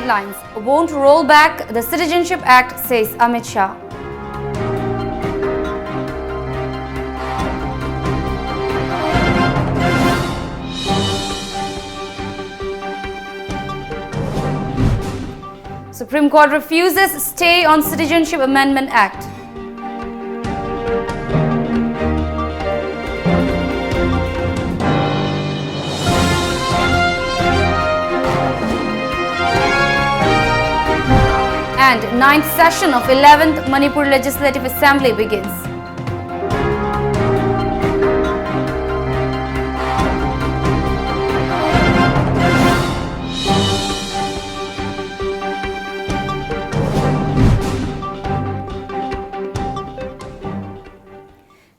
headlines. Won't roll back the Citizenship Act, says Amit Shah. Supreme Court refuses stay on Citizenship Amendment Act. And 9th session of 11th Manipuri Legislative Assembly begins.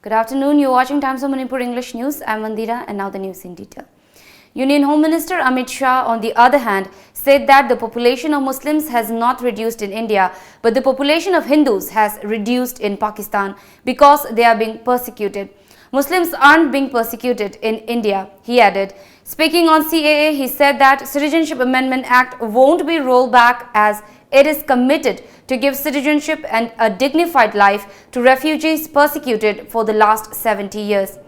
Good afternoon, you're watching Times of Manipur English News. I'm Mandira and now the news in detail. Union Home Minister Amit Shah, on the other hand, said that the population of Muslims has not reduced in India, but the population of Hindus has reduced in Pakistan because they are being persecuted. Muslims aren't being persecuted in India, he added. Speaking on CAA, he said that Citizenship Amendment Act won't be rolled back as it is committed to give citizenship and a dignified life to refugees persecuted for the last 70 years.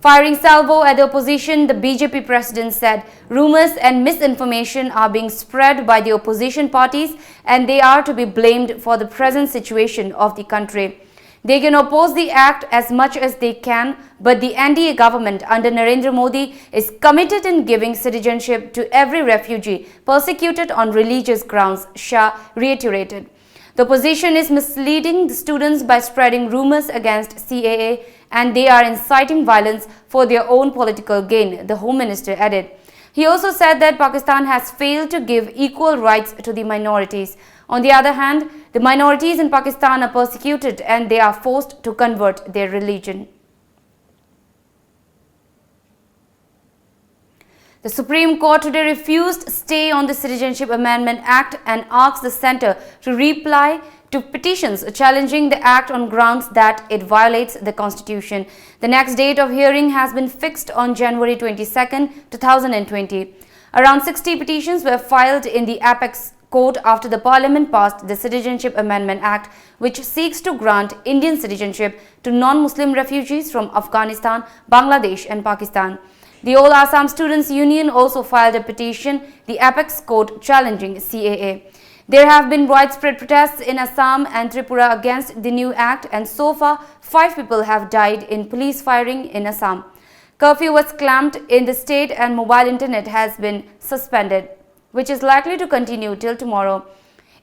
Firing salvo at the opposition, the BJP president said rumors and misinformation are being spread by the opposition parties and they are to be blamed for the present situation of the country. They can oppose the act as much as they can, but the NDA government under Narendra Modi is committed in giving citizenship to every refugee persecuted on religious grounds, Shah reiterated. The opposition is misleading the students by spreading rumors against CAA and they are inciting violence for their own political gain, the Home Minister added. He also said that Pakistan has failed to give equal rights to the minorities. On the other hand, the minorities in Pakistan are persecuted and they are forced to convert their religion. The Supreme Court today refused stay on the Citizenship Amendment Act and asked the centre to reply to petitions challenging the act on grounds that it violates the constitution. The next date of hearing has been fixed on January 22, 2020. Around 60 petitions were filed in the apex court after the parliament passed the Citizenship Amendment Act, which seeks to grant Indian citizenship to non-Muslim refugees from Afghanistan, Bangladesh and Pakistan. The All Assam Students Union also filed a petition, the apex court, challenging CAA. There have been widespread protests in Assam and Tripura against the new act, and so far 5 people have died in police firing in Assam. Curfew was clamped in the state and mobile internet has been suspended, which is likely to continue till tomorrow.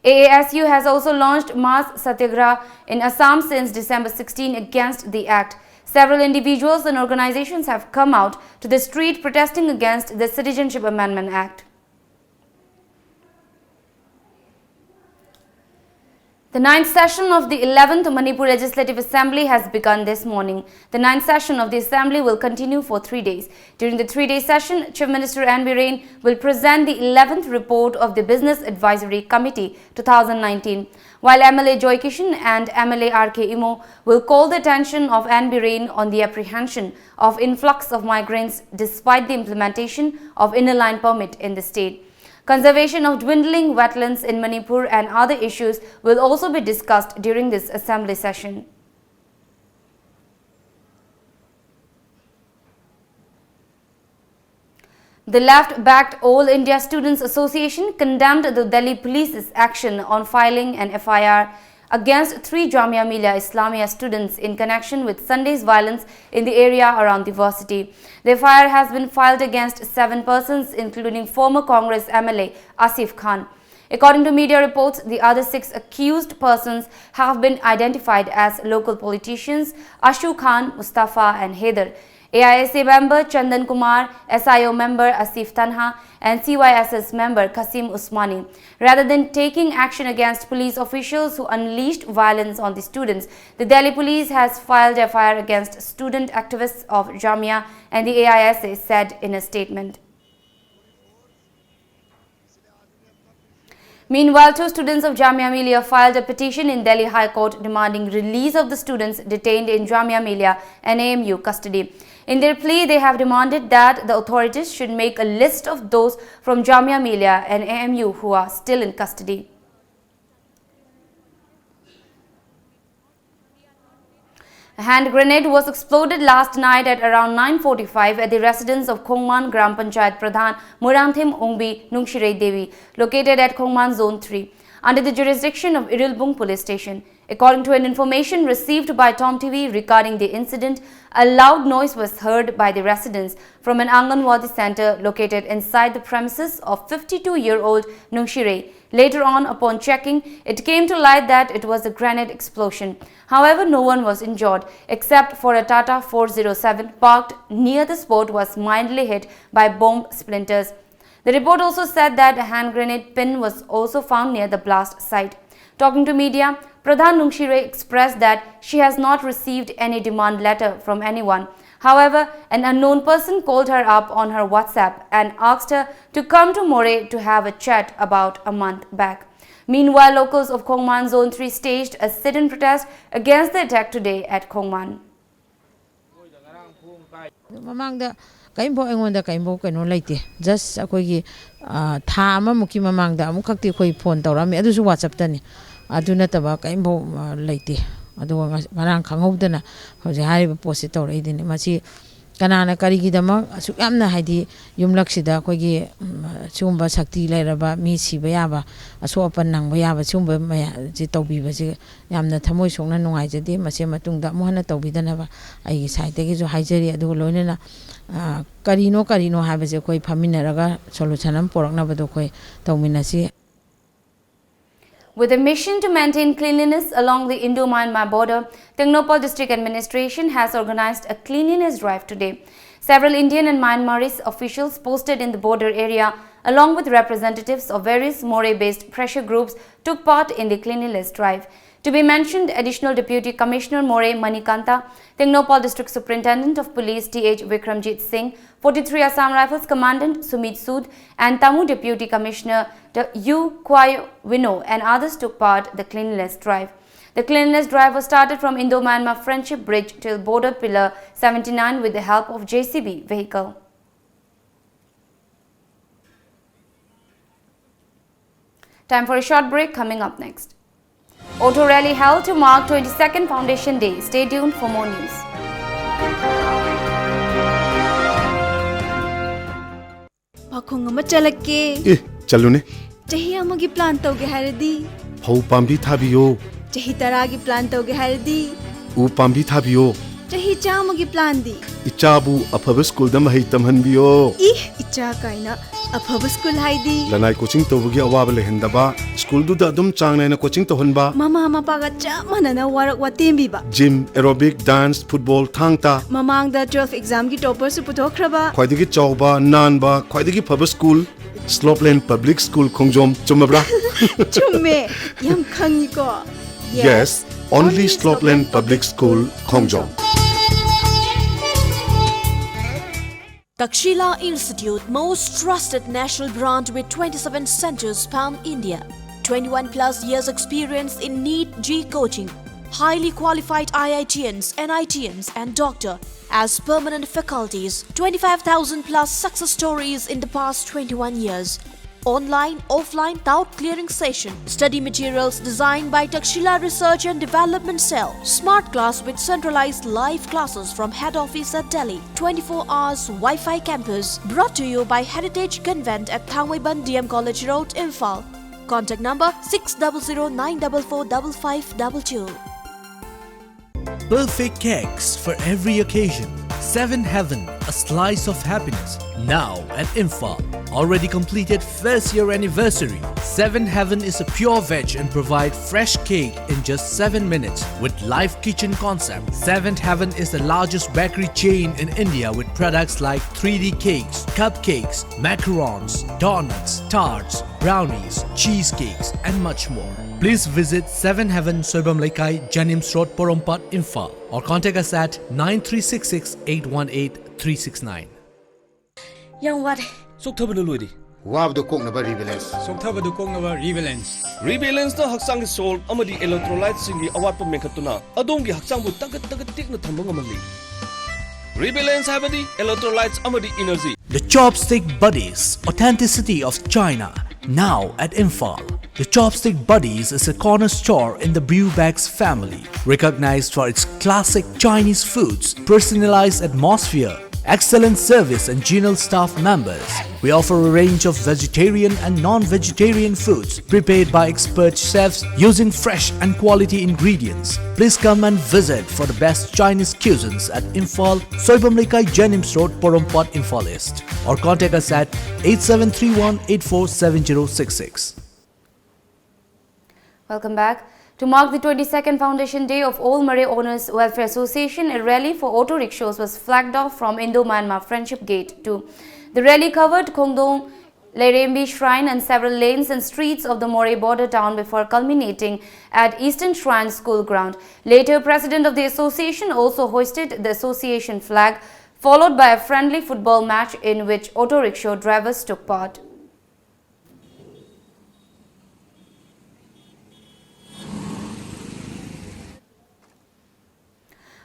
AASU has also launched mass satyagraha in Assam since December 16 against the act. Several individuals and organizations have come out to the street protesting against the Citizenship Amendment Act. The 9th session of the 11th Manipur Legislative Assembly has begun this morning. The 9th session of the Assembly will continue for 3 days. During the 3-day session, Chief Minister N. Biren will present the 11th report of the Business Advisory Committee 2019, while MLA Joy Kishan and MLA R.K. Imo will call the attention of N. Biren on the apprehension of influx of migrants despite the implementation of inner line permit in the state. Conservation of dwindling wetlands in Manipur and other issues will also be discussed during this assembly session. The left-backed All India Students Association condemned the Delhi police's action on filing an FIR against 3 Jamia Millia Islamia students in connection with Sunday's violence in the area around the varsity. The FIR has been filed against 7 persons, including former Congress MLA Asif Khan. According to media reports, the other 6 accused persons have been identified as local politicians Ashu Khan, Mustafa and Haider, AISA member Chandan Kumar, SIO member Asif Tanha and CYSS member Qasim Usmani. Rather than taking action against police officials who unleashed violence on the students, the Delhi police has filed a FIR against student activists of Jamia and the AISA said in a statement. Meanwhile, 2 students of Jamia Millia filed a petition in Delhi High Court demanding release of the students detained in Jamia Millia and AMU custody. In their plea, they have demanded that the authorities should make a list of those from Jamia Millia and AMU who are still in custody. A hand grenade was exploded last night at around 9:45 at the residence of Khongman Gram Panchayat Pradhan Muramthim Ongbi Nungshirei Devi, located at Khongman Zone 3, under the jurisdiction of Irilbung Police Station. According to an information received by TOMTV regarding the incident, a loud noise was heard by the residents from an Anganwadi center located inside the premises of 52-year-old Nungshirei. Later on, upon checking, it came to light that it was a grenade explosion. However, no one was injured except for a Tata 407 parked near the spot was mildly hit by bomb splinters. The report also said that a hand grenade pin was also found near the blast site. Talking to media, Pradhan Nungshirei expressed that she has not received any demand letter from anyone. However, an unknown person called her up on her WhatsApp and asked her to come to More to have a chat about a month back. Meanwhile, locals of Khongman Zone 3 staged a sit-in protest against the attack today at Khongman. Kaimbo engonda kaimbo kano laite just akoigi tha ama muki mamangda amu khakti khoi phone tawrami adusu WhatsApp tani aduna taba kaimbo laite adu ngarang khanghaudana hoje hariba post tawraidini machi kanana karigidama asuk yamna haidi yumlaksida akoigi chumba sakti lairaba mi siba yaba asopan nangba yaba chumba maya ji tawbiba ji yamna thamoi sokna nungaijade mache matungda mohana tawbidanaba ai side gi jo haijari adu loinena karino habase koi phaminaraga solution am poraknabado koi tawminasi. With a mission to maintain cleanliness along the Indo-Myanmar border, Tengnoupal District Administration has organized a cleanliness drive today. Several Indian and Myanmarese officials posted in the border area, along with representatives of various More-based pressure groups, took part in the cleanliness drive. To be mentioned, Additional Deputy Commissioner More Manikanta, Tengnoupal District Superintendent of Police T.H. Vikramjit Singh, 43 Assam Rifles Commandant Sumit Sood, and Tamu Deputy Commissioner U. Kwai Wino and others took part in the cleanliness drive. The cleanliness drive was started from Indo-Myanmar Friendship Bridge till Border Pillar 79 with the help of JCB vehicle. Time for a short break. Coming up next. Auto rally held to mark 22nd Foundation Day. Stay tuned for more news. Pakhong ama chalake. Chalune. Chahi amagi plan tawge haradi. Phau pambi thabiyo. Chahi taragi plan tawge haradi. U pambi thabiyo. Chahi chamagi plan di. Ichabu afaba school da mahai tamhanbiyo. Icha kaina afaba school haidi. Lanai coaching tawgi awaba lehendaba. School du da dum changnai na coaching tohonba. Mama mapaga chamana na warak watembi ba. Gym, aerobic, dance, football, thangta. Mamangda 12 exam gi topper su putokhraba. Khwaidagi chawba, nanba, khwaidagi phaba school. Slopeland Public School Khongjom chumabra. Chumme yam khangi ko. Yes, only Slopeland Public School Khongjom. Takshila Institute, most trusted national brand with 27 centers span India. 21 plus years experience in NEET G coaching. Highly qualified IITians, NITians and doctor as permanent faculties. 25,000 plus success stories in the past 21 years. Online, offline, doubt clearing session. Study materials designed by Takshila Research and Development Cell. Smart class with centralized live classes from head office at Delhi. 24 hours Wi-Fi campus. Brought to you by Heritage Convent at Thangwaiban DM College Road, Imphal. Contact number 600-944-5522. Perfect cakes for every occasion. 7 Heaven, a slice of happiness. Now at Imphal. Already completed first year anniversary. 7 Heaven is a pure veg and provide fresh cake in just 7 minutes with live kitchen concept. 7 Heaven is the largest bakery chain in India with products like 3D cakes, cupcakes, macarons, donuts, tarts, brownies, cheesecakes and much more. Please visit 7 Heaven Soibam Laikai, Janims Road, Porompat, Imphal or contact us at 9366 818 369. Yang wat Sok thabana loidi Wabdo Koknaba Rebalance. Soktabadu Koknaba Rebalance. Rebalance the Haksang salt amadi electrolytes in the awapa mekatuna. Adongi Haksang would take the Tambangamali. Rebalance Habadi, electrolytes amadi energy. The Chopstick Buddies, authenticity of China, now at Imphal. The Chopstick Buddies is a corner store in the Brewbags family, recognized for its classic Chinese foods, personalized atmosphere, excellent service and genial staff members. We offer a range of vegetarian and non-vegetarian foods prepared by expert chefs using fresh and quality ingredients. Please come and visit for the best Chinese cuisines at Imphal, Soibamlikai Jenims Road, Porompat, Imphal East. Or contact us at 8731847066. Welcome back. To mark the 22nd Foundation Day of All Murray Owners Welfare Association, a rally for auto rickshaws was flagged off from Indo-Myanmar Friendship Gate 2. The rally covered Kongdong Lerembi Shrine and several lanes and streets of the Moreh border town before culminating at Eastern Shrine School ground. Later, President of the association also hoisted the association flag, followed by a friendly football match in which auto rickshaw drivers took part.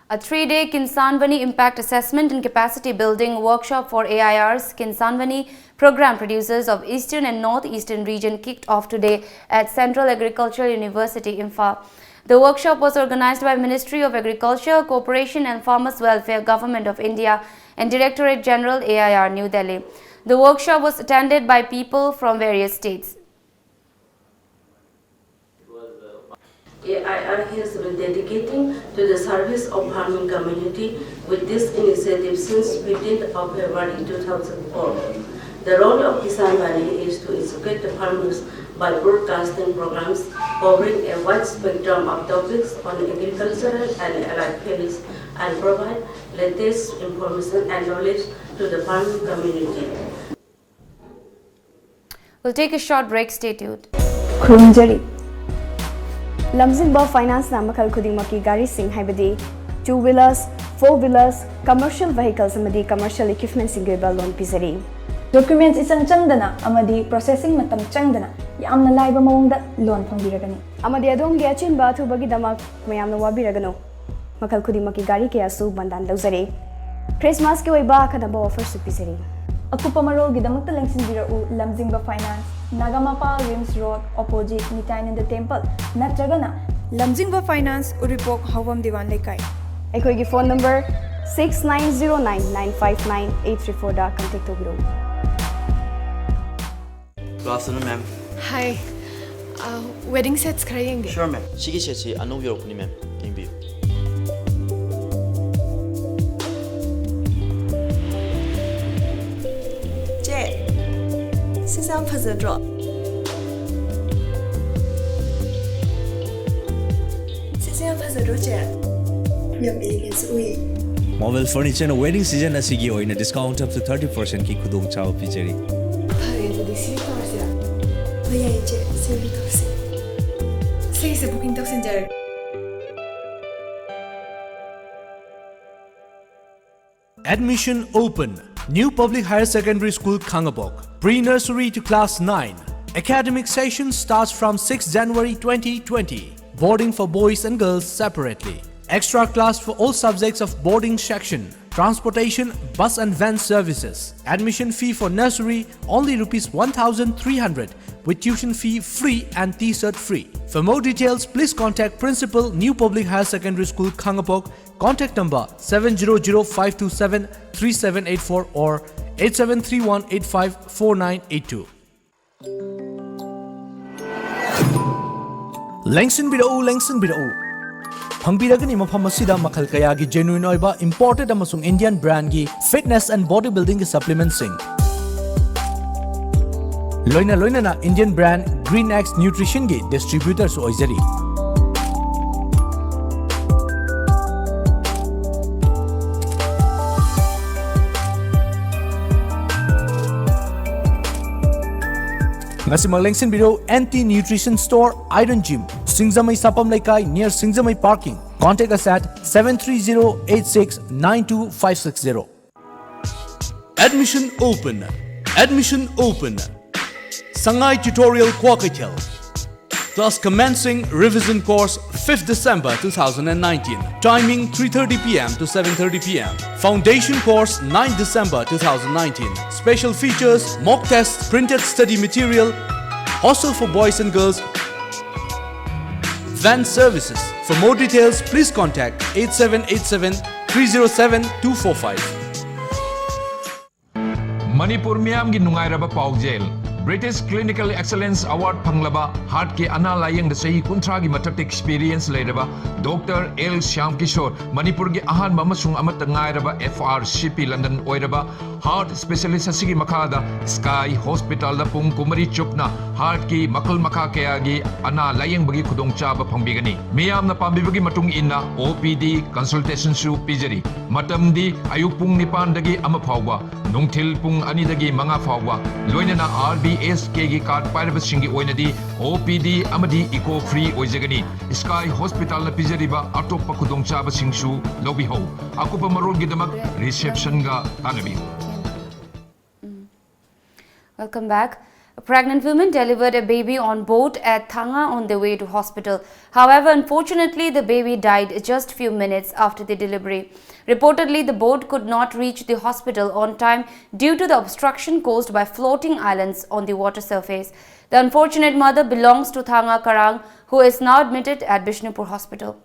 A 3-day Kinsanvani Impact Assessment and Capacity Building Workshop for AIR's Kinsanvani program producers of Eastern and North-Eastern region kicked off today at Central Agricultural University, Imphal. The workshop was organized by Ministry of Agriculture, Cooperation and Farmers Welfare, Government of India and Directorate General AIR, New Delhi. The workshop was attended by people from various states. AIR has been dedicating to the service of farming community with this initiative since 15th of February 2004. The role of Kinsanvani is to educate the farmers by broadcasting programs covering a wide spectrum of topics on agricultural and allied fields and provide latest information and knowledge to the farming community. We'll take a short break. Stay tuned. Khurumjari Lamjingba Finance na makal khudingmaki gari sing haibadi 2-wheelers, 4-wheelers, commercial vehicles amadi commercial equipment singoiba loan pizari. Documents isang changdana amadi processing matam changdana yamna laiba mawongda loan phangbiragani. Amadi adom gi achinba thubagi damak mayamna wabiragano. Makal khudingmaki gari kaya su bandan lauzari. Christmas ki oiba khadaba offer su pizari. Akupa marol gi damakta lengsinbirau Lamjingba Finance Nagamapa Rims Road opposite Nitainanda Temple Natragana Lamjingba Finance Uripok Havam Diwan Lekai. Ekoi phone number 6909959834 da contact tobiro. Good afternoon, ma'am. Hi. Wedding sets krayenge. Sure, ma'am. Sigi sets anu yorokuni, ma'am. Imbi. Sisam Fazadro. Sisam Fazadro Jet. Yum Eagles We. Mobile furniture and wedding season asigi oina discount up to 30% ki khudong chao pijari. Pare to disi torsia. Maya Jet, Silvi Tosi. Say se booking toxin jar. Admission open. New Public Higher Secondary School, Khangabok. Pre-nursery to class 9. Academic session starts from 6 January 2020. Boarding for boys and girls separately. Extra class for all subjects of boarding section. Transportation, bus and van services. Admission fee for nursery only Rs 1,300 with tuition fee free and t-shirt free. For more details, please contact Principal, New Public Higher Secondary School, Khangabok. Contact number 700-527-3784 or 8731854982. Lengsin bidao. Hangbiragani mafam asida makhal kaya gi genuine oiba imported amasung Indian brand gi fitness and bodybuilding gi supplements sing. Loina na Indian brand Green X Nutrition gi distributors oizari. Ngasimang lengsin biro anti-nutrition store Iron Gym, Singzamay Sapam Laikai near Singzamay Parking. Contact us at 730-86-92560. Admission open. Sangai Tutorial Kwakaitel. Class commencing revision course 5th December 2019. Timing 3:30 p.m. to 7:30 p.m. Foundation course 9th December 2019. Special features mock tests, printed study material, hostel for boys and girls, van services. For more details, please contact 8787 307 245. Manipur Miyam gi nungairaba paujel. British Clinical Excellence Award Panglaba Heart ke ana layang da sahi kuntra gi matak experience leiraba Dr. L. Shyam Kishore Manipur gi ahan mamasung amat ngairaba FRCP London oiraba Heart Specialist asigi makada Sky Hospital da pung kumari chupna heart ki makal makha kaya gi ana layang bagi khudong chaba phangbigani miyam na pambibagi matung inna OPD consultation su pijari matam di ayuk pung nipan dagi ama phawba nungthil pung ani dagi manga phawba loinana RBSK gi card pairaba singi oinadi OPD amadi eco free oijagani Sky Hospital na pijariba atoppa khudong chaba singsu lobi ho akupa marol gi damak reception ga tanabi. Welcome back. A pregnant woman delivered a baby on boat at Thanga on their way to hospital. However, unfortunately, the baby died just few minutes after the delivery. Reportedly, the boat could not reach the hospital on time due to the obstruction caused by floating islands on the water surface. The unfortunate mother belongs to Thanga Karang, who is now admitted at Bishnupur Hospital.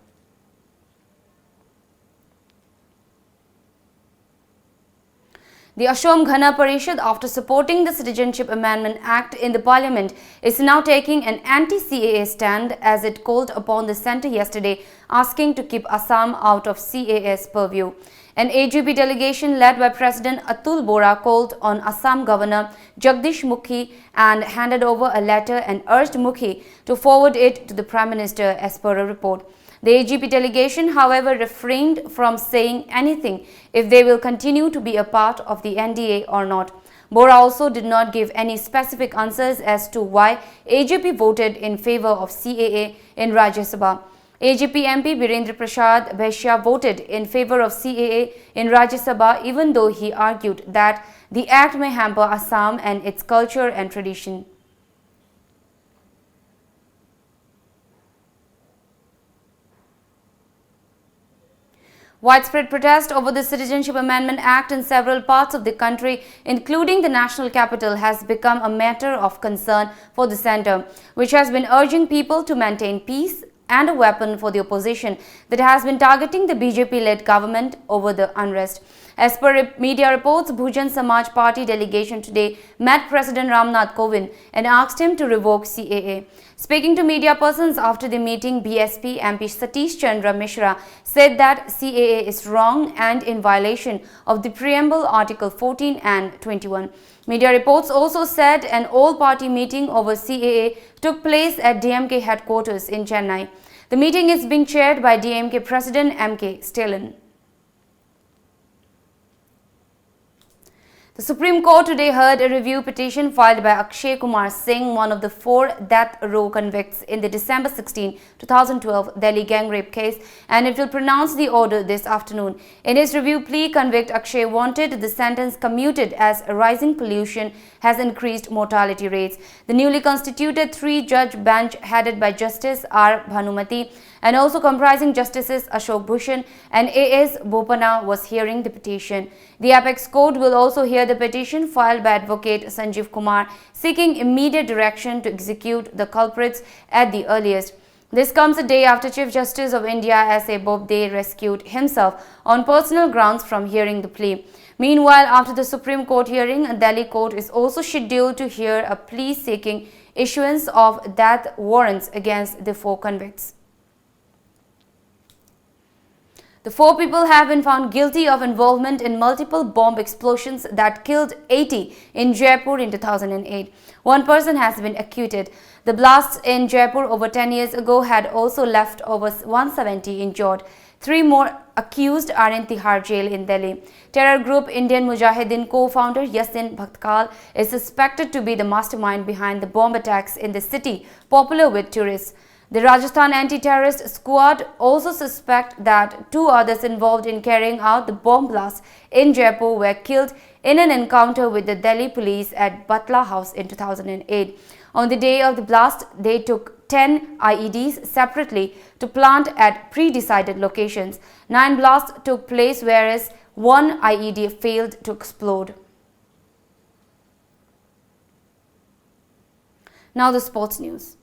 The Ashom Ghana Parishad, after supporting the Citizenship Amendment Act in the Parliament, is now taking an anti-CAA stand as it called upon the centre yesterday, asking to keep Assam out of CAA's purview. An AGP delegation led by President Atul Bora called on Assam Governor Jagdish Mukhi and handed over a letter and urged Mukhi to forward it to the Prime Minister as per a report. The AGP delegation, however, refrained from saying anything if they will continue to be a part of the NDA or not. Bora also did not give any specific answers as to why AGP voted in favour of CAA in Rajya Sabha. AGP MP Birendra Prasad Bhaishya voted in favour of CAA in Rajya Sabha, even though he argued that the act may hamper Assam and its culture and tradition. Widespread protest over the Citizenship Amendment Act in several parts of the country, including the national capital, has become a matter of concern for the centre, which has been urging people to maintain peace and a weapon for the opposition that has been targeting the BJP-led government over the unrest. As per media reports, Bhujan Samaj Party delegation today met President Ramnath Kovind and asked him to revoke CAA. Speaking to media persons after the meeting, BSP MP Satish Chandra Mishra said that CAA is wrong and in violation of the preamble Article 14 and 21. Media reports also said an all-party meeting over CAA took place at DMK headquarters in Chennai. The meeting is being chaired by DMK President M.K. Stalin. The Supreme Court today heard a review petition filed by Akshay Kumar Singh, one of the 4 death row convicts in the December 16, 2012 Delhi gang rape case, and it will pronounce the order this afternoon. In his review plea, convict Akshay wanted the sentence commuted as rising pollution has increased mortality rates. The newly constituted 3-judge bench headed by Justice R. Bhanumati and also comprising Justices Ashok Bhushan and A.S. Bopana was hearing the petition. The Apex Court will also hear the petition filed by Advocate Sanjeev Kumar seeking immediate direction to execute the culprits at the earliest. This comes a day after Chief Justice of India S.A. Bobde rescued himself on personal grounds from hearing the plea. Meanwhile, after the Supreme Court hearing, a Delhi court is also scheduled to hear a plea seeking issuance of death warrants against the 4 convicts. The 4 people have been found guilty of involvement in multiple bomb explosions that killed 80 in Jaipur in 2008. 1 person has been acquitted. The blasts in Jaipur over 10 years ago had also left over 170 injured. 3 more accused are in Tihar jail in Delhi. Terror group Indian Mujahideen co-founder Yasin Bhaktkal is suspected to be the mastermind behind the bomb attacks in the city, popular with tourists. The Rajasthan anti-terrorist squad also suspect that 2 others involved in carrying out the bomb blast in Jaipur were killed in an encounter with the Delhi police at Batla House in 2008. On the day of the blast, they took 10 IEDs separately to plant at pre-decided locations. 9 blasts took place, whereas 1 IED failed to explode. Now the sports news.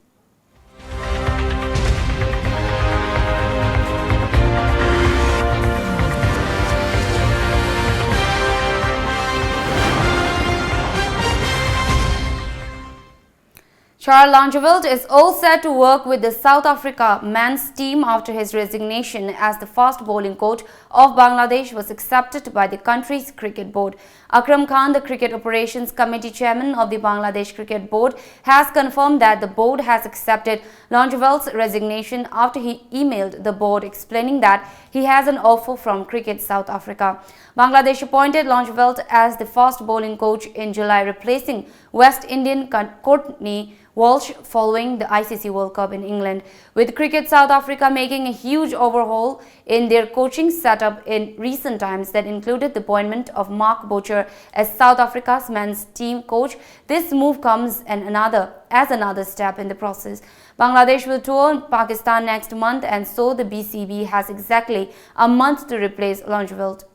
Charles Langeveld is all set to work with the South Africa men's team after his resignation as the fast bowling coach of Bangladesh was accepted by the country's cricket board. Akram Khan, the Cricket Operations Committee chairman of the Bangladesh Cricket Board, has confirmed that the board has accepted Langeveld's resignation after he emailed the board explaining that he has an offer from Cricket South Africa. Bangladesh appointed Langeveld as the fast bowling coach in July, replacing West Indian Courtney Walsh following the ICC World Cup in England, with Cricket South Africa making a huge overhaul in their coaching setup in recent times that included the appointment of Mark Boucher as South Africa's men's team coach. This move comes as another step in the process. Bangladesh will tour Pakistan next month, and so the BCB has exactly a month to replace Langeveld.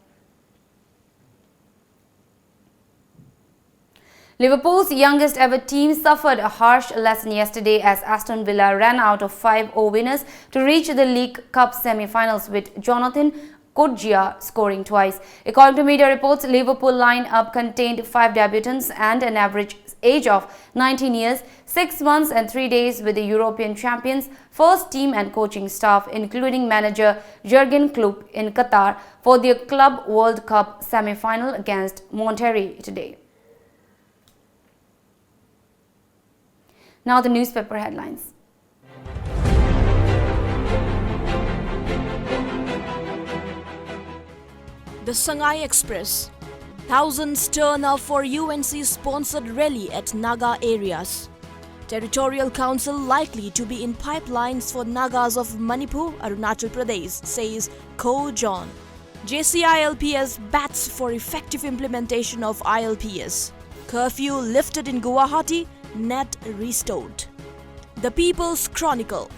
Liverpool's youngest ever team suffered a harsh lesson yesterday as Aston Villa ran out of 5-0 winners to reach the League Cup semi-finals, with Jonathan Kodjia scoring twice. According to media reports, Liverpool line-up contained 5 debutants and an average age of 19 years, 6 months and 3 days with the European champions' first team and coaching staff, including manager Jurgen Klopp in Qatar for the Club World Cup semi-final against Monterrey today. Now the newspaper headlines. The Sangai Express. Thousands turn up for UNC-sponsored rally at Naga areas. Territorial Council likely to be in pipelines for Nagas of Manipur, Arunachal Pradesh, says Ko John. JCILPS bats for effective implementation of ILPS. Curfew lifted in Guwahati, net restored. The People's Chronicle.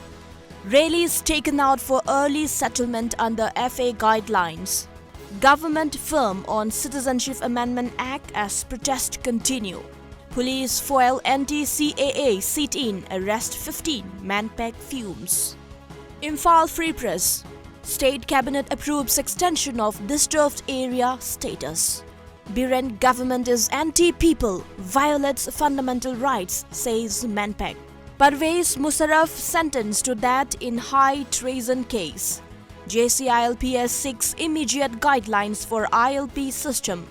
Rallies taken out for early settlement under FA guidelines. Government firm on Citizenship Amendment Act as protests continue. Police foil anti-CAA sit-in, arrest 15, Manpack fumes. Imphal Free Press. State Cabinet approves extension of disturbed area status. Biren government is anti-people, violates fundamental rights, says Manpack. Parvez Musharraf sentenced to that in high treason case. JCILPS seeks immediate guidelines for ILP system.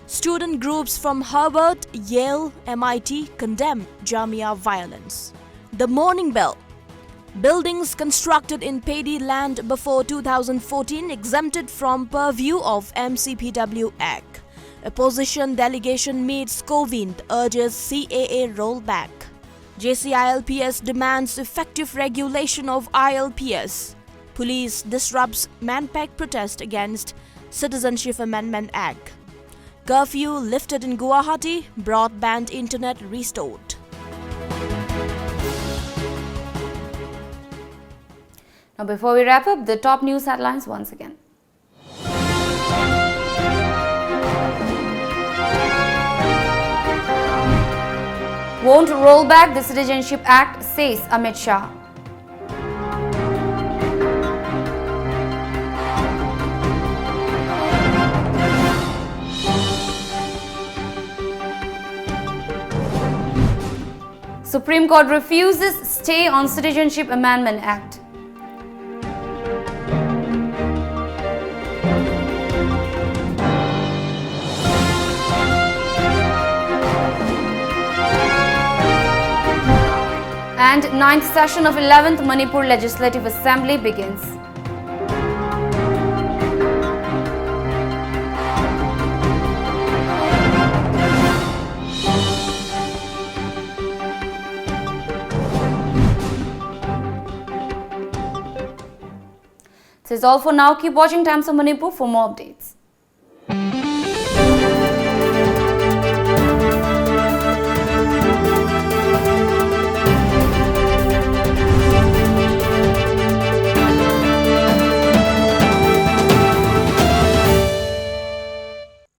Student groups from Harvard, Yale, MIT condemn Jamia violence. The Morning Bell. Buildings constructed in paddy land before 2014 exempted from purview of MCPW Act. Opposition delegation meets Kovind, urges CAA rollback. JCILPS demands effective regulation of ILPS. Police disrupts Manpack protest against Citizenship Amendment Act. Curfew lifted in Guwahati, broadband internet restored. Now before we wrap up, the top news headlines once again. Won't roll back the Citizenship Act, says Amit Shah. Supreme Court refuses stay on Citizenship Amendment Act. And 9th session of 11th Manipur Legislative Assembly begins. That is all for now. Keep watching Times of Manipur for more updates.